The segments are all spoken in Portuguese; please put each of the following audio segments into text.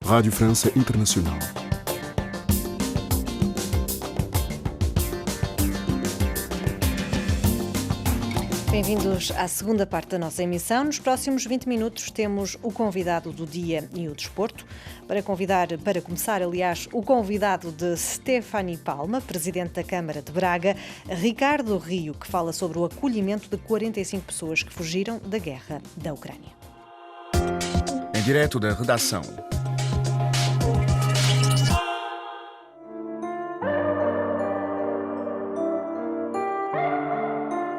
Rádio França Internacional. Bem-vindos à segunda parte da nossa emissão. Nos próximos 20 minutos temos o convidado do dia e o desporto. Para começar, o convidado de Stéphanie Palma, presidente da Câmara de Braga, Ricardo Rio, que fala sobre o acolhimento de 45 pessoas que fugiram da guerra da Ucrânia. Em direto da redação.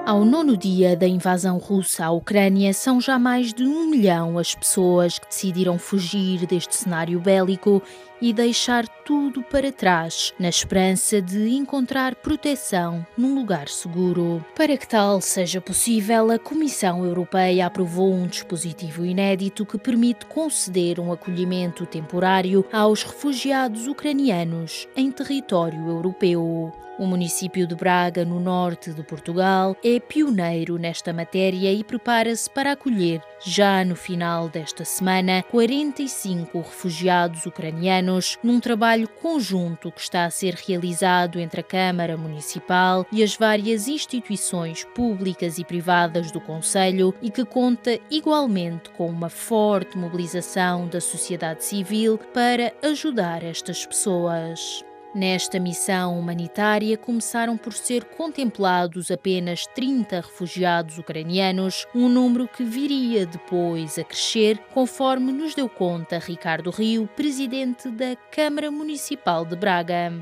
Ao 9º dia da invasão russa à Ucrânia, são já mais de 1 milhão as pessoas que decidiram fugir deste cenário bélico e deixar tudo para trás, na esperança de encontrar proteção num lugar seguro. Para que tal seja possível, a Comissão Europeia aprovou um dispositivo inédito que permite conceder um acolhimento temporário aos refugiados ucranianos em território europeu. O município de Braga, no norte de Portugal, é pioneiro nesta matéria e prepara-se para acolher, já no final desta semana, 45 refugiados ucranianos, num trabalho conjunto que está a ser realizado entre a Câmara Municipal e as várias instituições públicas e privadas do concelho e que conta igualmente com uma forte mobilização da sociedade civil para ajudar estas pessoas. Nesta missão humanitária começaram por ser contemplados apenas 30 refugiados ucranianos, um número que viria depois a crescer, conforme nos deu conta Ricardo Rio, presidente da Câmara Municipal de Braga.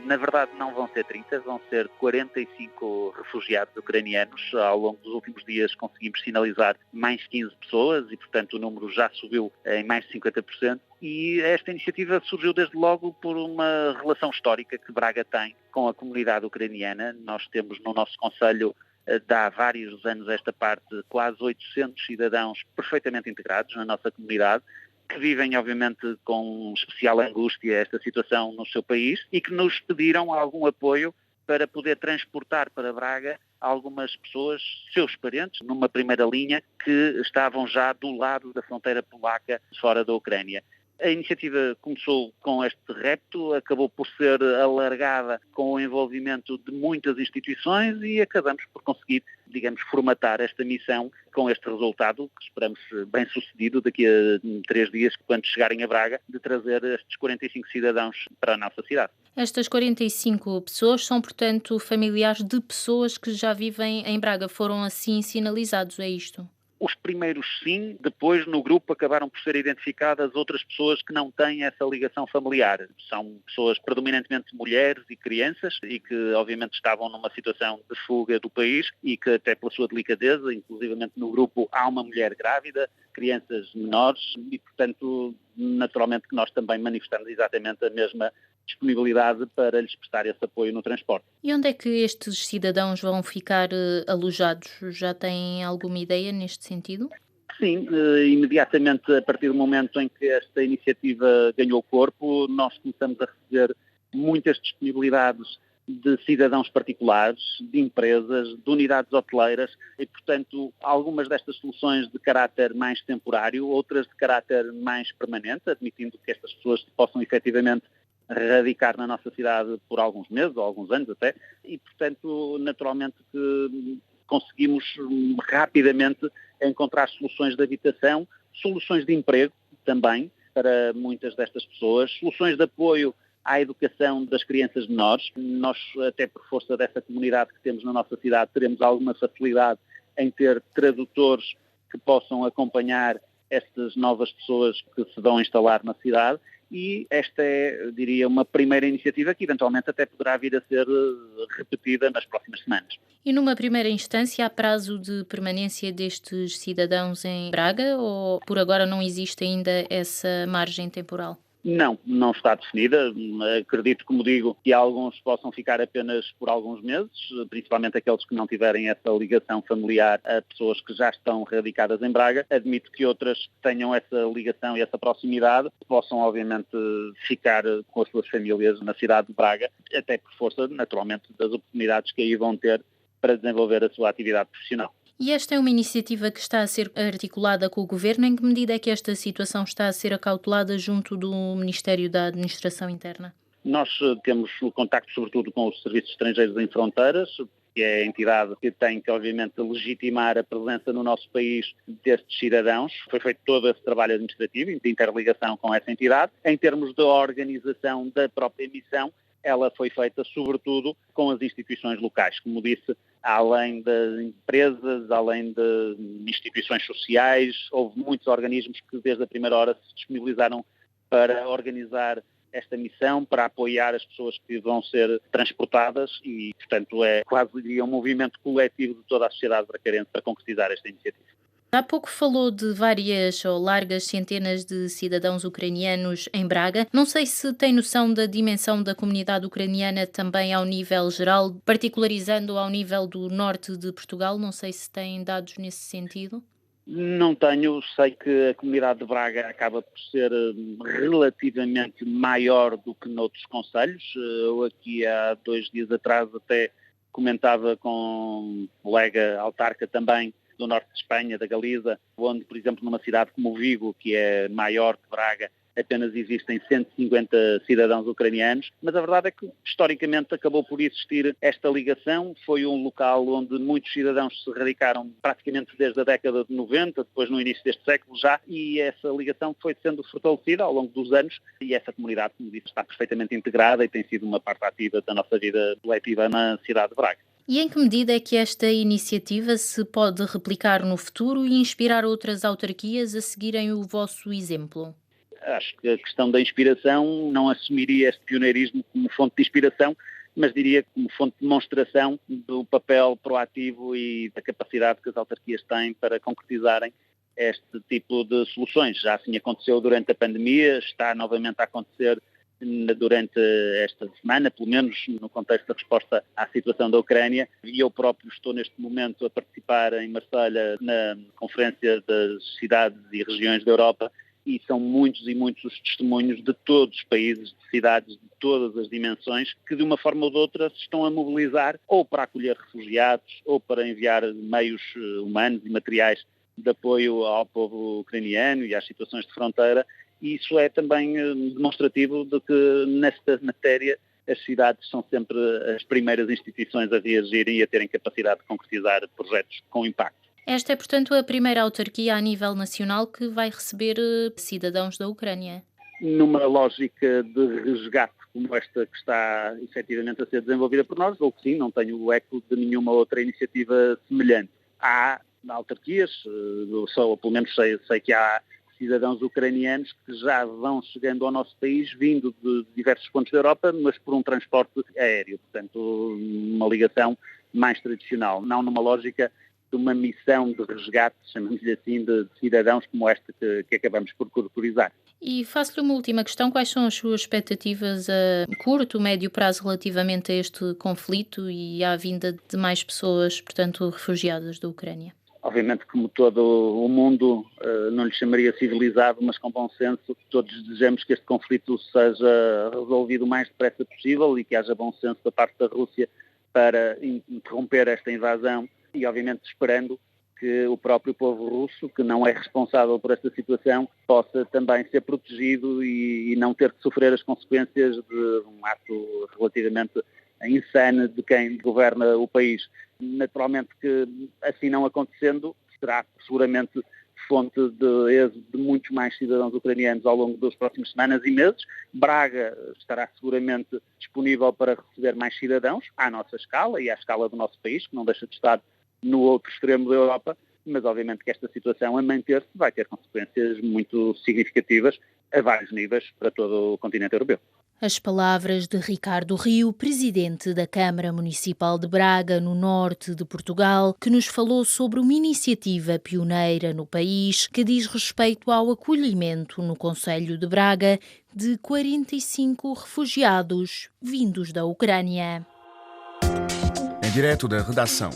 Na verdade não vão ser 30, vão ser 45 refugiados ucranianos. Ao longo dos últimos dias conseguimos sinalizar mais 15 pessoas e, portanto, o número já subiu em mais de 50%. E esta iniciativa surgiu desde logo por uma relação histórica que Braga tem com a comunidade ucraniana. Nós temos no nosso concelho, de há vários anos esta parte, quase 800 cidadãos perfeitamente integrados na nossa comunidade, que vivem, obviamente, com especial angústia esta situação no seu país e que nos pediram algum apoio para poder transportar para Braga algumas pessoas, seus parentes, numa primeira linha, que estavam já do lado da fronteira polaca, fora da Ucrânia. A iniciativa começou com este repto, acabou por ser alargada com o envolvimento de muitas instituições e acabamos por conseguir, formatar esta missão com este resultado, que esperamos bem sucedido daqui a 3 dias, quando chegarem a Braga, de trazer estes 45 cidadãos para a nossa cidade. Estas 45 pessoas são, portanto, familiares de pessoas que já vivem em Braga, foram assim sinalizados, é isto? Os primeiros sim, depois no grupo acabaram por ser identificadas outras pessoas que não têm essa ligação familiar. São pessoas predominantemente mulheres e crianças e que obviamente estavam numa situação de fuga do país e que até pela sua delicadeza, inclusivamente no grupo há uma mulher grávida, crianças menores e portanto naturalmente que nós também manifestamos exatamente a mesma disponibilidade para lhes prestar esse apoio no transporte. E onde é que estes cidadãos vão ficar alojados? Já têm alguma ideia neste sentido? Sim, imediatamente a partir do momento em que esta iniciativa ganhou corpo, nós começamos a receber muitas disponibilidades de cidadãos particulares, de empresas, de unidades hoteleiras e, portanto, algumas destas soluções de caráter mais temporário, outras de caráter mais permanente, admitindo que estas pessoas possam efetivamente radicar na nossa cidade por alguns meses ou alguns anos até e, portanto, naturalmente que conseguimos rapidamente encontrar soluções de habitação, soluções de emprego também para muitas destas pessoas, soluções de apoio à educação das crianças menores. Nós, até por força dessa comunidade que temos na nossa cidade, teremos alguma facilidade em ter tradutores que possam acompanhar estas novas pessoas que se vão instalar na cidade. E esta é, diria, uma primeira iniciativa que eventualmente até poderá vir a ser repetida nas próximas semanas. E numa primeira instância há prazo de permanência destes cidadãos em Braga ou por agora não existe ainda essa margem temporal? Não está definida. Acredito, como digo, que alguns possam ficar apenas por alguns meses, principalmente aqueles que não tiverem essa ligação familiar a pessoas que já estão radicadas em Braga. Admito que outras tenham essa ligação e essa proximidade, possam obviamente ficar com as suas famílias na cidade de Braga, até por força, naturalmente, das oportunidades que aí vão ter para desenvolver a sua atividade profissional. E esta é uma iniciativa que está a ser articulada com o Governo. Em que medida é que esta situação está a ser acautelada junto do Ministério da Administração Interna? Nós temos o contacto sobretudo com os Serviços Estrangeiros em Fronteiras, que é a entidade que tem que, obviamente, legitimar a presença no nosso país destes cidadãos. Foi feito todo esse trabalho administrativo de interligação com essa entidade. Em termos da organização da própria missão, ela foi feita sobretudo com as instituições locais, como disse, além das empresas, além de instituições sociais, houve muitos organismos que desde a primeira hora se disponibilizaram para organizar esta missão, para apoiar as pessoas que vão ser transportadas e, portanto, é quase diria um movimento coletivo de toda a sociedade bracarense para concretizar esta iniciativa. Há pouco falou de várias ou largas centenas de cidadãos ucranianos em Braga. Não sei se tem noção da dimensão da comunidade ucraniana também ao nível geral, particularizando ao nível do norte de Portugal. Não sei se tem dados nesse sentido. Não tenho, sei que a comunidade de Braga acaba por ser relativamente maior do que noutros concelhos. Eu aqui há 2 dias atrás até comentava com um colega autarca também do norte de Espanha, da Galiza, onde, por exemplo, numa cidade como Vigo, que é maior que Braga, apenas existem 150 cidadãos ucranianos, mas a verdade é que historicamente acabou por existir esta ligação. Foi um local onde muitos cidadãos se radicaram praticamente desde a década de 90, depois no início deste século já, e essa ligação foi sendo fortalecida ao longo dos anos e essa comunidade, como disse, está perfeitamente integrada e tem sido uma parte ativa da nossa vida coletiva na cidade de Braga. E em que medida é que esta iniciativa se pode replicar no futuro e inspirar outras autarquias a seguirem o vosso exemplo? Acho que a questão da inspiração, não assumiria este pioneirismo como fonte de inspiração, mas diria como fonte de demonstração do papel proativo e da capacidade que as autarquias têm para concretizarem este tipo de soluções. Já assim aconteceu durante a pandemia, está novamente a acontecer durante esta semana, pelo menos no contexto da resposta à situação da Ucrânia, e eu próprio estou neste momento a participar em Marselha na Conferência das Cidades e Regiões da Europa, e são muitos e muitos os testemunhos de todos os países, de cidades de todas as dimensões, que de uma forma ou de outra se estão a mobilizar ou para acolher refugiados ou para enviar meios humanos e materiais de apoio ao povo ucraniano e às situações de fronteira. E isso é também demonstrativo de que nesta matéria as cidades são sempre as primeiras instituições a reagirem e a terem capacidade de concretizar projetos com impacto. Esta é, portanto, a primeira autarquia a nível nacional que vai receber cidadãos da Ucrânia. Numa lógica de resgate como esta que está efetivamente a ser desenvolvida por nós, ou que sim, não tenho o eco de nenhuma outra iniciativa semelhante. Há autarquias, ou pelo menos sei que há cidadãos ucranianos que já vão chegando ao nosso país, vindo de diversos pontos da Europa, mas por um transporte aéreo, portanto uma ligação mais tradicional, não numa lógica de uma missão de resgate, chamamos-lhe assim, de cidadãos como esta que acabamos por corporizar. E faço-lhe uma última questão. Quais são as suas expectativas a curto, médio prazo relativamente a este conflito e à vinda de mais pessoas, portanto, refugiadas da Ucrânia? Obviamente, como todo o mundo, não lhe chamaria civilizado, mas com bom senso, todos desejamos que este conflito seja resolvido o mais depressa possível e que haja bom senso da parte da Rússia para interromper esta invasão e, obviamente, esperando que o próprio povo russo, que não é responsável por esta situação, possa também ser protegido e não ter que sofrer as consequências de um ato relativamente insano de quem governa o país. Naturalmente que, assim não acontecendo, será seguramente fonte de êxodo de muitos mais cidadãos ucranianos ao longo das próximas semanas e meses. Braga estará seguramente disponível para receber mais cidadãos, à nossa escala e à escala do nosso país, que não deixa de estar no outro extremo da Europa, mas obviamente que esta situação, a manter-se, vai ter consequências muito significativas a vários níveis para todo o continente europeu. As palavras de Ricardo Rio, presidente da Câmara Municipal de Braga, no norte de Portugal, que nos falou sobre uma iniciativa pioneira no país que diz respeito ao acolhimento no concelho de Braga de 45 refugiados vindos da Ucrânia. Em direto da redação.